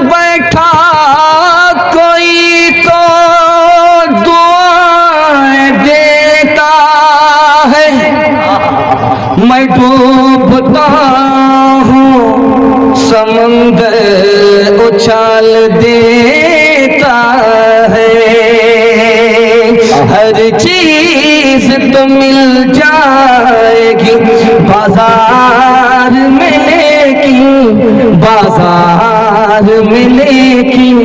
بیٹھا کوئی تو دعائیں دیتا ہے، میں ڈوبتا ہوں سمندر اچھال دیتا ہے، ہر چیز تو مل جائے گی بازار میں، لیکن بازار میں لیکن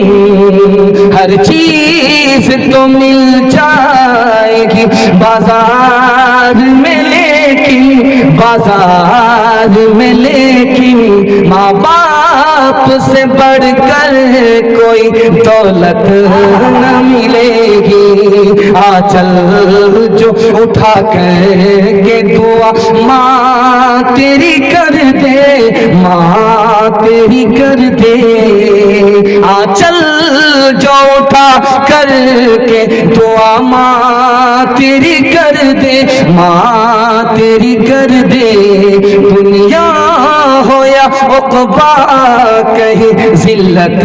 ہر چیز تو مل جائے گی بازار میں، لیکن بازار میں لیکن ماں باپ سے بڑھ کر کوئی دولت نہ ملے گی، آ چل جو اٹھا کر کے دعا ماں تیری کر دے، ماں تیری کر دے، آ چل جو اٹھا کر کے دعا ماں تیری کر دے، ماں تیری کر دے، دنیا ہو یا عقبا کہیں ذلت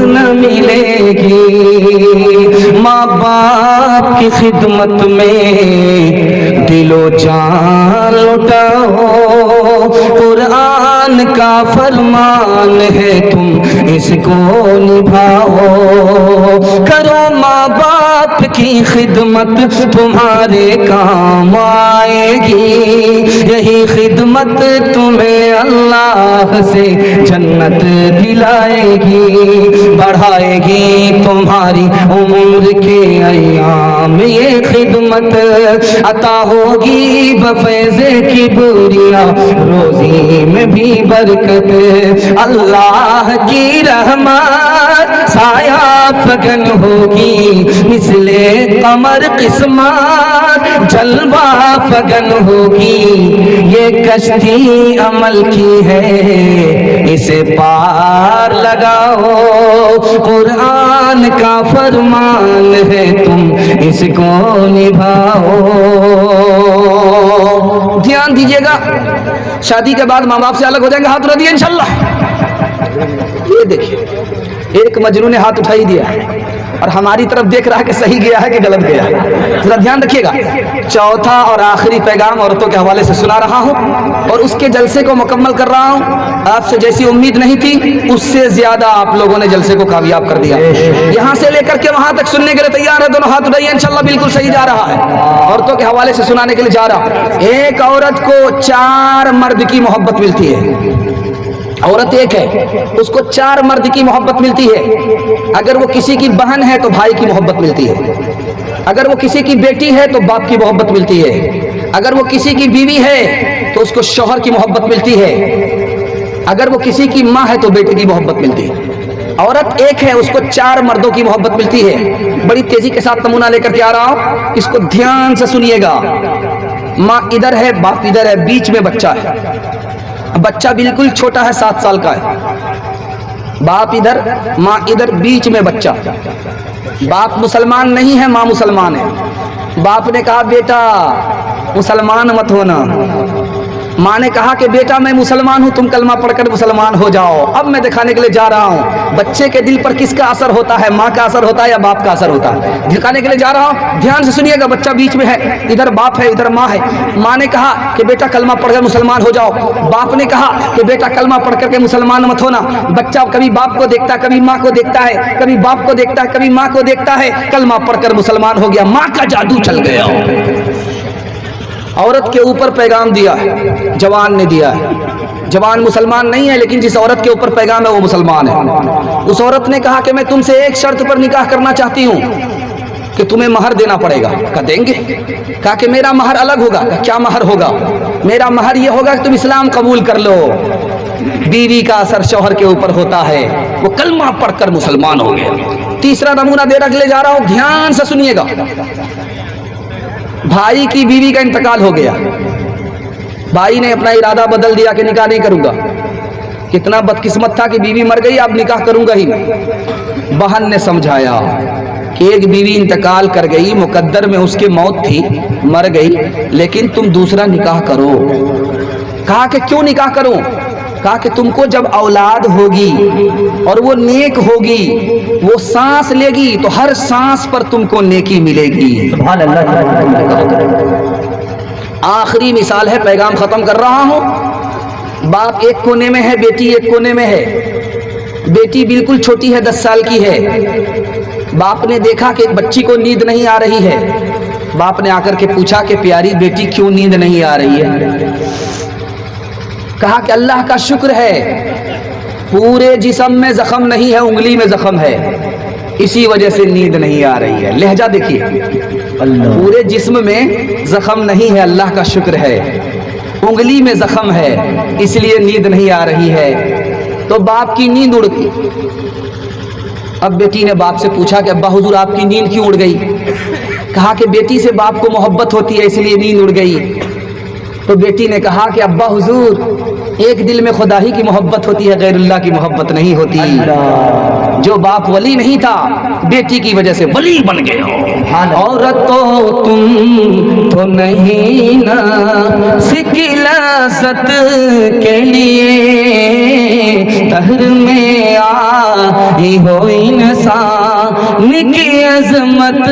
نہ ملے گی، ماں باپ کی خدمت میں دل و جان لٹاؤ، قرآن کا فرمان ہے تم اس کو نبھاؤ، کرو ماں باپ کی خدمت تمہارے کام آئے گی، یہی خدمت تمہیں اللہ سے جنت دلائے گی، بڑھائے گی تمہاری عمر کے ایام، یہ خدمت عطا ہوگی بفیض کبریا، روزی میں بھی برکت، اللہ کی رحمت سایہ فگن ہوگی، مثل قمر قسمت جلوہ فگن ہوگی، یہ کشتی عمل کی ہے اسے پار لگاؤ، قرآن کا فرمان ہے تم اس کو نبھاؤ۔ دھیان دیجئے گا، شادی کے بعد ماں باپ سے الگ ہو جائیں گے، ہاتھ اٹھا دیے انشاءاللہ۔ یہ دیکھیں ایک مجنون نے ہاتھ اٹھائی دیا اور ہماری طرف دیکھ رہا ہے کہ صحیح گیا ہے کہ غلط گیا ہے، ذرا دھیان رکھیے گا۔ چوتھا اور آخری پیغام عورتوں کے حوالے سے سنا رہا ہوں اور اس کے جلسے کو مکمل کر رہا ہوں، آپ سے جیسی امید نہیں تھی اس سے زیادہ آپ لوگوں نے جلسے کو کامیاب کر دیا، یہاں سے لے کر کے وہاں تک سننے کے لیے تیار ہے؟ دونوں ہاتھ اٹھائیے، انشاءاللہ بالکل صحیح جا رہا ہے، عورتوں کے حوالے سے سنانے کے لیے جا رہا۔ ایک عورت کو 4 مرد کی محبت ملتی ہے، عورت ایک ہے اس کو 4 مرد کی محبت ملتی ہے، اگر وہ کسی کی بہن ہے تو بھائی کی محبت ملتی ہے، اگر وہ کسی کی بیٹی ہے تو باپ کی محبت ملتی ہے، اگر وہ کسی کی بیوی ہے تو اس کو شوہر کی محبت ملتی ہے، اگر وہ کسی کی ماں ہے تو بیٹے کی محبت ملتی ہے۔ عورت ایک ہے اس کو 4 مردوں کی محبت ملتی ہے۔ بڑی تیزی کے ساتھ نمونہ لے کر کے آ رہا ہوں، اس کو دھیان سے سنیے گا۔ ماں ادھر ہے، باپ ادھر ہے، بیچ میں بچہ ہے، بچہ بالکل چھوٹا ہے، 7 سال کا ہے، باپ ادھر ماں ادھر، بیچ میں بچہ۔ باپ مسلمان نہیں ہے، ماں مسلمان ہے، باپ نے کہا بیٹا مسلمان مت ہونا، ماں نے کہا کہ بیٹا میں مسلمان ہوں، تم کلمہ پڑھ کر مسلمان ہو جاؤ۔ اب میں دکھانے کے لیے جا رہا ہوں بچے کے دل پر کس کا اثر ہوتا ہے، ماں کا اثر ہوتا ہے یا باپ کا اثر ہوتا ہے، دکھانے کے لیے جا رہا ہوں، دھیان سے سنیے گا۔ بچہ بیچ میں ہے، ادھر باپ ہے ادھر ماں ہے، ماں نے کہا کہ بیٹا کلمہ پڑھ کر مسلمان ہو جاؤ، باپ نے کہا کہ بیٹا کلمہ پڑھ کر کے مسلمان مت ہونا۔ بچہ کبھی باپ کو دیکھتا ہے، کبھی ماں کو دیکھتا ہے، کبھی باپ کو دیکھتا ہے، کبھی ماں کو دیکھتا ہے، کلمہ پڑھ کر مسلمان ہو گیا، ماں کا جادو چل گیا۔ عورت کے اوپر پیغام دیا ہے، جوان نے دیا ہے، جوان مسلمان نہیں ہے لیکن جس عورت کے اوپر پیغام ہے وہ مسلمان ہے۔ اس عورت نے کہا کہ میں تم سے ایک شرط پر نکاح کرنا چاہتی ہوں کہ تمہیں مہر دینا پڑے گا۔ کہا دیں گے؟ کہا کہ میرا مہر الگ ہوگا۔ کہا کیا مہر ہوگا؟ میرا مہر یہ ہوگا کہ تم اسلام قبول کر لو۔ بیوی کا اثر شوہر کے اوپر ہوتا ہے، وہ کلمہ پڑھ کر مسلمان ہو گیا۔ تیسرا نمونہ دے رکھ لے جا رہا ہوں، دھیان سے سنیے گا۔ بھائی کی بیوی کا انتقال ہو گیا، بھائی نے اپنا ارادہ بدل دیا کہ نکاح نہیں کروں گا۔ کتنا بدقسمت تھا کہ بیوی مر گئی، اب نکاح کروں گا ہی نہیں۔ بہن نے سمجھایا کہ ایک بیوی انتقال کر گئی، مقدر میں اس کی موت تھی، مر گئی، لیکن تم دوسرا نکاح کرو۔ کہا کہ کیوں نکاح کروں؟ کہا کہ تم کو جب اولاد ہوگی اور وہ نیک ہوگی، وہ سانس لے گی تو ہر سانس پر تم کو نیکی ملے گی۔ سبحان اللہ۔ آخری مثال ہے، پیغام ختم کر رہا ہوں۔ باپ ایک کونے میں ہے، بیٹی ایک کونے میں ہے۔ بیٹی بالکل چھوٹی ہے، 10 سال کی ہے۔ باپ نے دیکھا کہ بچی کو نیند نہیں آ رہی ہے۔ باپ نے آ کر کے پوچھا کہ پیاری بیٹی کیوں نیند نہیں آ رہی ہے؟ کہا کہ اللہ کا شکر ہے، پورے جسم میں زخم نہیں ہے، انگلی میں زخم ہے، اسی وجہ سے نیند نہیں آ رہی ہے۔ لہجہ دیکھیے، پورے جسم میں زخم نہیں ہے، اللہ کا شکر ہے، انگلی میں زخم ہے، اس لیے نیند نہیں آ رہی ہے۔ تو باپ کی نیند اڑ گئی۔ اب بیٹی نے باپ سے پوچھا کہ ابا حضور آپ کی نیند کیوں اڑ گئی؟ کہا کہ بیٹی سے باپ کو محبت ہوتی ہے اس لیے نیند اڑ گئی۔ تو بیٹی نے کہا کہ ابا حضور ایک دل میں خدا ہی کی محبت ہوتی ہے، غیر اللہ کی محبت نہیں ہوتی۔ جو باپ ولی نہیں تھا، بیٹی کی وجہ سے ولی بن گیا۔ عورتوں تم تو نہیں نا سکلاست کے لیے، دہر میں آئی ہو انسان کی عظمت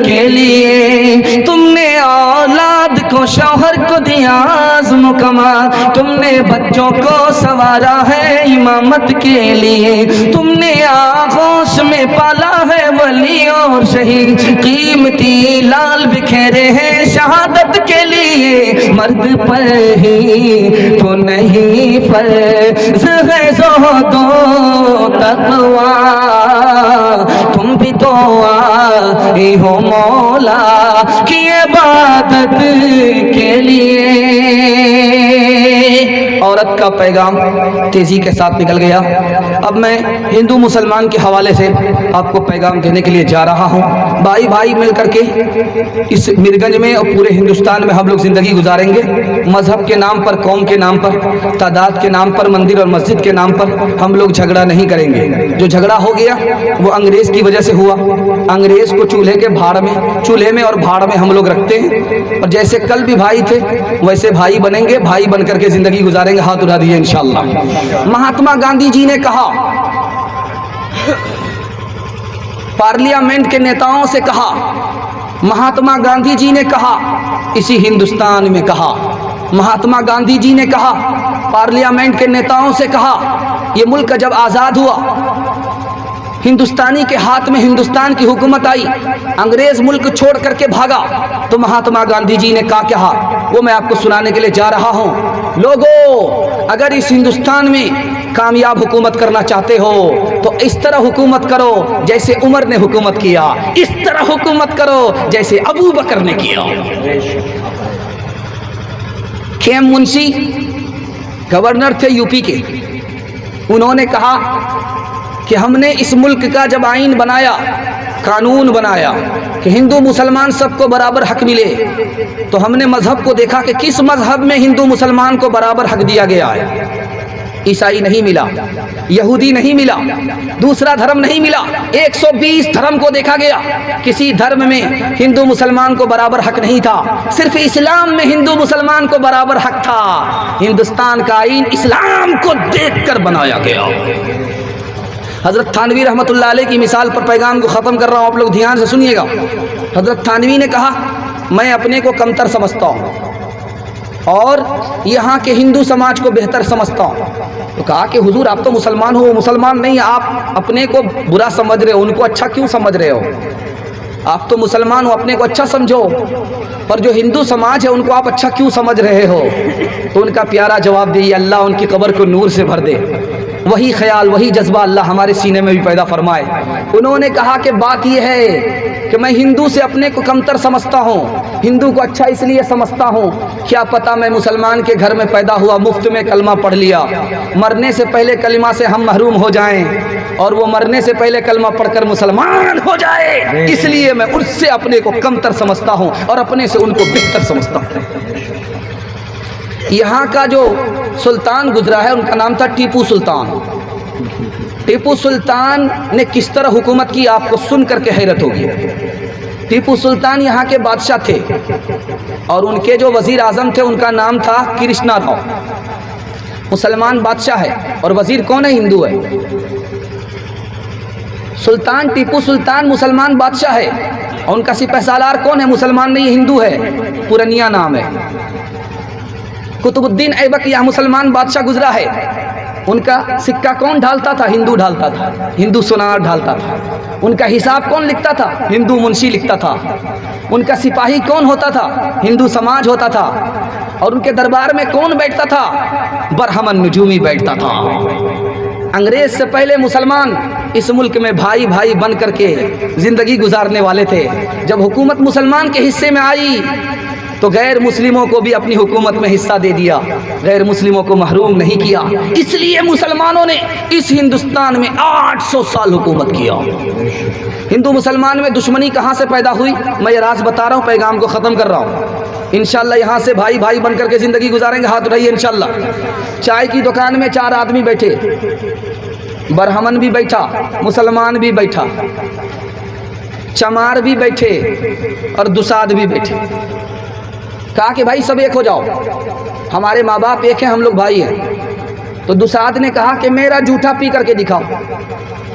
کے لیے۔ تم نے اولاد کو شوہر کو دیا عزم و کمال، تم نے بچوں کو سنوارا ہے امامت کے لیے، تم نے آغوش میں پالا ہے ولی اور شہید، قیمتی لال بکھیرے ہیں شہادت کے لیے۔ مرد پر ہی تو نہیں فرض ہے زہد و تقویٰ، تم بھی تو آئی ہو مولا کی عبادت کے لیے۔ عورت کا پیغام تیزی کے ساتھ نکل گیا۔ اب میں ہندو مسلمان کے حوالے سے آپ کو پیغام دینے کے لیے جا رہا ہوں۔ بھائی بھائی مل کر کے اس مرگنج میں اور پورے ہندوستان میں ہم لوگ زندگی گزاریں گے۔ مذہب کے نام پر، قوم کے نام پر، تعداد کے نام پر، مندر اور مسجد کے نام پر ہم لوگ جھگڑا نہیں کریں گے۔ جو جھگڑا ہو گیا وہ انگریز کی وجہ سے ہوا۔ انگریز کو چولہے میں اور بھاڑ میں ہم لوگ رکھتے ہیں، اور جیسے کل بھی بھائی تھے ویسے بھائی بنیں گے، بھائی بن کر کے زندگی گزاریں گے۔ ہاتھ اٹھا دیجیے انشاءاللہ۔ مہاتما گاندھی جی نے کہا، پارلیمنٹ کے نیتاؤں سے کہا، مہاتما گاندھی جی نے کہا، اسی ہندوستان میں کہا، مہاتما گاندھی جی نے کہا، پارلیمنٹ کے نیتاؤں سے کہا، یہ ملک جب آزاد ہوا، ہندوستانی کے ہاتھ میں ہندوستان کی حکومت آئی، انگریز ملک چھوڑ کر کے بھاگا، تو مہاتما گاندھی جی نے کہا کیا، وہ میں آپ کو سنانے کے لیے جا رہا ہوں۔ لوگوں، اگر اس ہندوستان میں کامیاب حکومت کرنا چاہتے ہو تو اس طرح حکومت کرو جیسے عمر نے حکومت کیا، اس طرح حکومت کرو جیسے ابو بکر نے کیا۔ کیم منشی گورنر تھے یو پی کے، انہوں نے کہا کہ ہم نے اس ملک کا جب آئین بنایا، قانون بنایا کہ ہندو مسلمان سب کو برابر حق ملے، تو ہم نے مذہب کو دیکھا کہ کس مذہب میں ہندو مسلمان کو برابر حق دیا گیا ہے۔ عیسائی نہیں ملا، یہودی نہیں ملا، دوسرا دھرم نہیں ملا، 120 دھرم کو دیکھا گیا، کسی دھرم میں ہندو مسلمان کو برابر حق نہیں تھا، صرف اسلام میں ہندو مسلمان کو برابر حق تھا۔ ہندوستان کا آئین اسلام کو دیکھ کر بنایا گیا۔ حضرت تھانوی رحمۃ اللہ علیہ کی مثال پر پیغام کو ختم کر رہا ہوں، آپ لوگ دھیان سے سنیے گا۔ حضرت تھانوی نے کہا میں اپنے کو کمتر سمجھتا ہوں اور یہاں کے ہندو سماج کو بہتر سمجھتا ہوں۔ تو کہا کہ حضور آپ تو مسلمان ہو، وہ مسلمان نہیں، آپ اپنے کو برا سمجھ رہے ہو، ان کو اچھا کیوں سمجھ رہے ہو؟ آپ تو مسلمان ہو، اپنے کو اچھا سمجھو، پر جو ہندو سماج ہے ان کو آپ اچھا کیوں سمجھ رہے ہو؟ تو ان کا پیارا جواب دیے، اللہ ان کی قبر کو نور سے بھر دے۔ وہی خیال، وہی جذبہ اللہ ہمارے سینے میں بھی پیدا فرمائے۔ انہوں نے کہا کہ بات یہ ہے کہ میں ہندو سے اپنے کو کمتر سمجھتا ہوں، ہندو کو اچھا اس لیے سمجھتا ہوں، کیا پتہ میں مسلمان کے گھر میں پیدا ہوا، مفت میں کلمہ پڑھ لیا، مرنے سے پہلے کلمہ سے ہم محروم ہو جائیں اور وہ مرنے سے پہلے کلمہ پڑھ کر مسلمان ہو جائے، اس لیے میں ان سے اپنے کو کمتر سمجھتا ہوں اور اپنے سے ان کو بہتر سمجھتا ہوں۔ یہاں کا جو سلطان گزرا ہے ان کا نام تھا ٹیپو سلطان۔ ٹیپو سلطان نے کس طرح حکومت کی آپ کو سن کر کے حیرت ہوگی۔ ٹیپو سلطان یہاں کے بادشاہ تھے اور ان کے جو وزیر اعظم تھے ان کا نام تھا کرشنا راؤ۔ مسلمان بادشاہ ہے اور وزیر کون ہے؟ ہندو ہے۔ سلطان ٹیپو سلطان مسلمان بادشاہ ہے اور ان کا سپہ سالار کون ہے؟ مسلمان نہیں، ہندو ہے، پورنیہ نام ہے۔ قطب الدین ایبک یہ مسلمان بادشاہ گزرا ہے، ان کا سکہ کون ڈھالتا تھا؟ ہندو ڈھالتا تھا، ہندو سونار ڈھالتا تھا۔ ان کا حساب کون لکھتا تھا؟ ہندو منشی لکھتا تھا۔ ان کا سپاہی کون ہوتا تھا؟ ہندو سماج ہوتا تھا۔ اور ان کے دربار میں کون بیٹھتا تھا؟ برہمن نجومی بیٹھتا تھا۔ انگریز سے پہلے مسلمان اس ملک میں بھائی بھائی بن کر کے زندگی گزارنے والے تھے۔ جب حکومت مسلمان کے حصے میں آئی تو غیر مسلموں کو بھی اپنی حکومت میں حصہ دے دیا، غیر مسلموں کو محروم نہیں کیا۔ اس لیے مسلمانوں نے اس ہندوستان میں 800 سال حکومت کیا۔ ہندو مسلمان میں دشمنی کہاں سے پیدا ہوئی؟ میں یہ راز بتا رہا ہوں، پیغام کو ختم کر رہا ہوں۔ انشاءاللہ یہاں سے بھائی بھائی بن کر کے زندگی گزاریں گے، ہاتھ اٹھائیے انشاءاللہ۔ چائے کی دکان میں 4 آدمی بیٹھے، برہمن بھی بیٹھا، مسلمان بھی بیٹھا، چمار بھی بیٹھے اور دساد بھی بیٹھے۔ کہا کہ بھائی سب ایک ہو جاؤ، ہمارے ماں باپ ایک ہیں، ہم لوگ بھائی ہیں۔ تو دساد نے کہا کہ میرا جھوٹا پی کر کے دکھاؤ،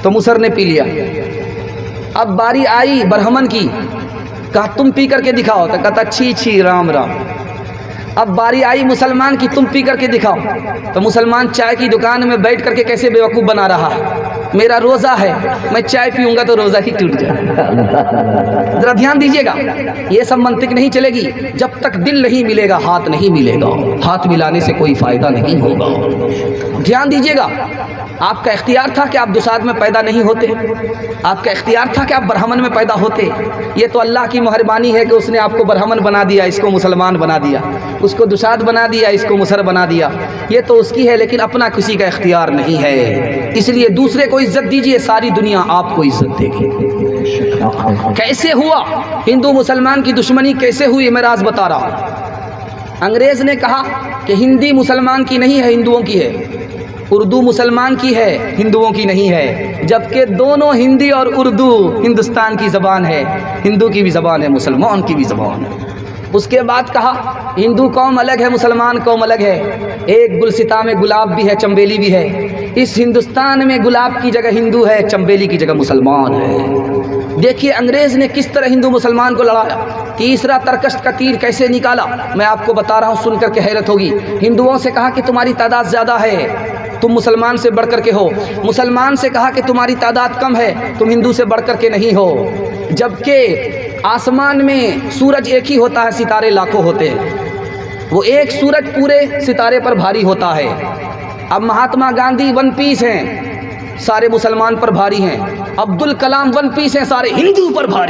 تو مصر نے پی لیا۔ اب باری آئی برہمن کی، کہا تم پی کر کے دکھاؤ، تو کہتا چھی چھی رام رام۔ اب باری آئی مسلمان کی، تم پی کر کے دکھاؤ، تو مسلمان چائے کی دکان میں بیٹھ کر کے کیسے بیوقوف بنا رہا ہے، میرا روزہ ہے، میں چائے پیوں گا تو روزہ ہی ٹوٹ جائے۔ ذرا دھیان دیجیے گا، یہ سب منطق نہیں چلے گی جب تک دل نہیں ملے گا، ہاتھ نہیں ملے گا، ہاتھ ملانے سے کوئی فائدہ نہیں ہوگا۔ دھیان دیجیے گا، آپ کا اختیار تھا کہ آپ دساد میں پیدا نہیں ہوتے، آپ کا اختیار تھا کہ آپ برہمن میں پیدا ہوتے۔ یہ تو اللہ کی مہربانی ہے کہ اس نے آپ کو برہمن بنا دیا، اس کو مسلمان بنا دیا، اس کو دساد بنا دیا، اس کو مصر بنا دیا۔ یہ تو اس کی ہے، لیکن اپنا کسی کا اختیار نہیں ہے۔ اس لیے دوسرے کو عزت دیجیے، ساری دنیا آپ کو عزت دے گی۔ کیسے ہوا ہندو مسلمان کی دشمنی، کیسے ہوئی، میں راز بتا رہا ہوں۔ انگریز نے کہا کہ ہندی مسلمان کی نہیں ہے، ہندوؤں کی ہے، اردو مسلمان کی ہے، ہندوؤں کی نہیں ہے، جبکہ دونوں ہندی اور اردو ہندوستان کی زبان ہے، ہندو کی بھی زبان ہے، مسلمان کی بھی زبان ہے۔ اس کے بعد کہا ہندو قوم الگ ہے، مسلمان قوم الگ ہے، ایک گلستاں میں گلاب بھی ہے، چنبیلی بھی ہے، اس ہندوستان میں گلاب کی جگہ ہندو ہے، چنبیلی کی جگہ مسلمان ہے۔ دیکھیے انگریز نے کس طرح ہندو مسلمان کو لڑایا، تیسرا ترکش کا تیر کیسے نکالا، میں آپ کو بتا رہا ہوں، سن کر کے حیرت ہوگی۔ ہندوؤں سے کہا کہ تمہاری تعداد زیادہ ہے، تم مسلمان سے بڑھ کر کے ہو، مسلمان سے کہا کہ تمہاری تعداد کم ہے، تم ہندو سے بڑھ کر کے نہیں ہو۔ جبکہ آسمان میں سورج ایک ہی ہوتا ہے، ستارے لاکھوں ہوتے ہیں، وہ ایک سورج پورے ستارے پر بھاری ہوتا ہے۔ اب مہاتما گاندھی 1 پیس ہیں، سارے مسلمان پر بھاری ہیں، عبد الکلام 1 پیس ہیں، سارے ہندو پر بھاری